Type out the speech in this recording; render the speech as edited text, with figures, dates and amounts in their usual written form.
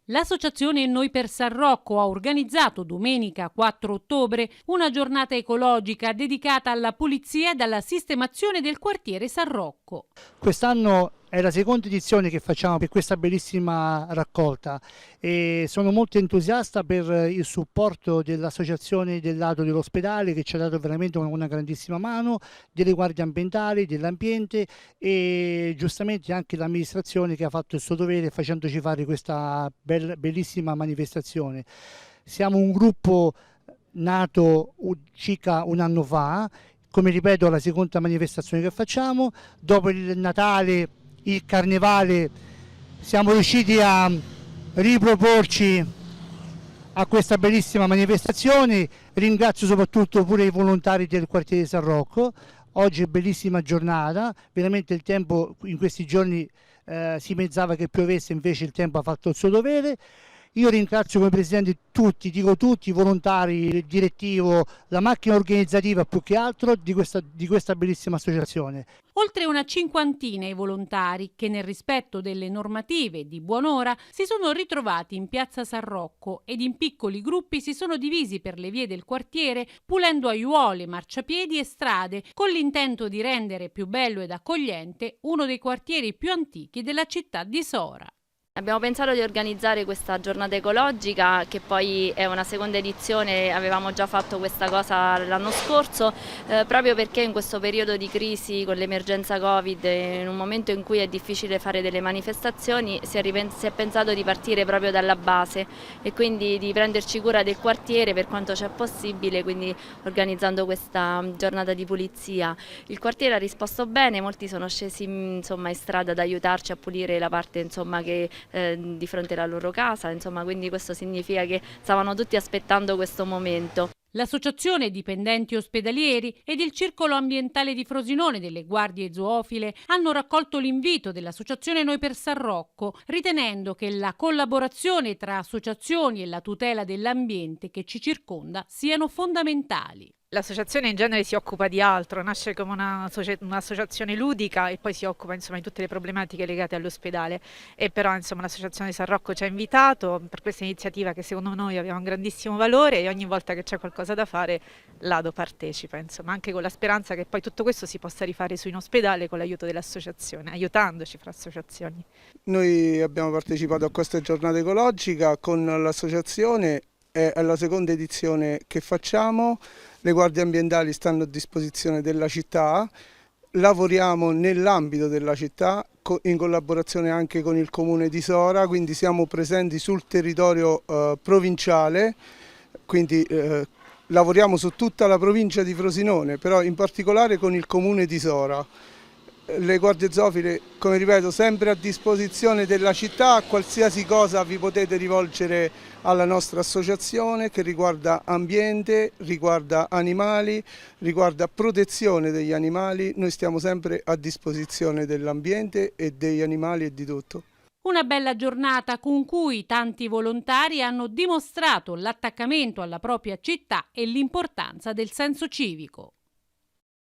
L'associazione Noi per San Rocco ha organizzato domenica 4 ottobre una giornata ecologica dedicata alla pulizia e alla sistemazione del quartiere San Rocco. Quest'anno è la seconda edizione che facciamo per questa bellissima raccolta e sono molto entusiasta per il supporto dell'associazione del lato dell'ospedale che ci ha dato veramente una grandissima mano, delle guardie ambientali, dell'ambiente e giustamente anche l'amministrazione che ha fatto il suo dovere facendoci fare questa bellissima manifestazione. Siamo un gruppo nato circa un anno fa. Come ripeto, è la seconda manifestazione che facciamo. Dopo il Natale, il Carnevale, siamo riusciti a riproporci a questa bellissima manifestazione. Ringrazio soprattutto pure i volontari del quartiere San Rocco. Oggi è bellissima giornata, veramente il tempo in questi giorni si pensava che piovesse, invece il tempo ha fatto il suo dovere. Io ringrazio come presidente tutti, dico tutti, i volontari, il direttivo, la macchina organizzativa più che altro di questa bellissima associazione. Oltre una cinquantina i volontari che nel rispetto delle normative di buon'ora si sono ritrovati in piazza San Rocco ed in piccoli gruppi si sono divisi per le vie del quartiere pulendo aiuole, marciapiedi e strade con l'intento di rendere più bello ed accogliente uno dei quartieri più antichi della città di Sora. Abbiamo pensato di organizzare questa giornata ecologica che poi è una seconda edizione, avevamo già fatto questa cosa l'anno scorso, proprio perché in questo periodo di crisi con l'emergenza Covid, in un momento in cui è difficile fare delle manifestazioni, si è pensato di partire proprio dalla base e quindi di prenderci cura del quartiere per quanto c'è possibile, quindi organizzando questa giornata di pulizia. Il quartiere ha risposto bene, molti sono scesi insomma, in strada ad aiutarci a pulire la parte insomma, che di fronte alla loro casa, insomma, quindi questo significa che stavano tutti aspettando questo momento. L'Associazione Dipendenti Ospedalieri ed il Circolo Ambientale di Frosinone delle Guardie Zoofile hanno raccolto l'invito dell'Associazione Noi per San Rocco, ritenendo che la collaborazione tra associazioni e la tutela dell'ambiente che ci circonda siano fondamentali. L'associazione in genere si occupa di altro, nasce come un'associazione ludica e poi si occupa insomma, di tutte le problematiche legate all'ospedale e però insomma, l'associazione San Rocco ci ha invitato per questa iniziativa che secondo noi aveva un grandissimo valore e ogni volta che c'è qualcosa da fare l'ADO partecipa, insomma, anche con la speranza che poi tutto questo si possa rifare su in ospedale con l'aiuto dell'associazione, aiutandoci fra associazioni. Noi abbiamo partecipato a questa giornata ecologica con l'associazione. È la seconda edizione che facciamo, le guardie ambientali stanno a disposizione della città, lavoriamo nell'ambito della città in collaborazione anche con il comune di Sora, quindi siamo presenti sul territorio provinciale, quindi lavoriamo su tutta la provincia di Frosinone, però in particolare con il comune di Sora. Le guardie zoofile, come ripeto, sempre a disposizione della città, qualsiasi cosa vi potete rivolgere alla nostra associazione che riguarda ambiente, riguarda animali, riguarda protezione degli animali, noi stiamo sempre a disposizione dell'ambiente e degli animali e di tutto. Una bella giornata con cui tanti volontari hanno dimostrato l'attaccamento alla propria città e l'importanza del senso civico.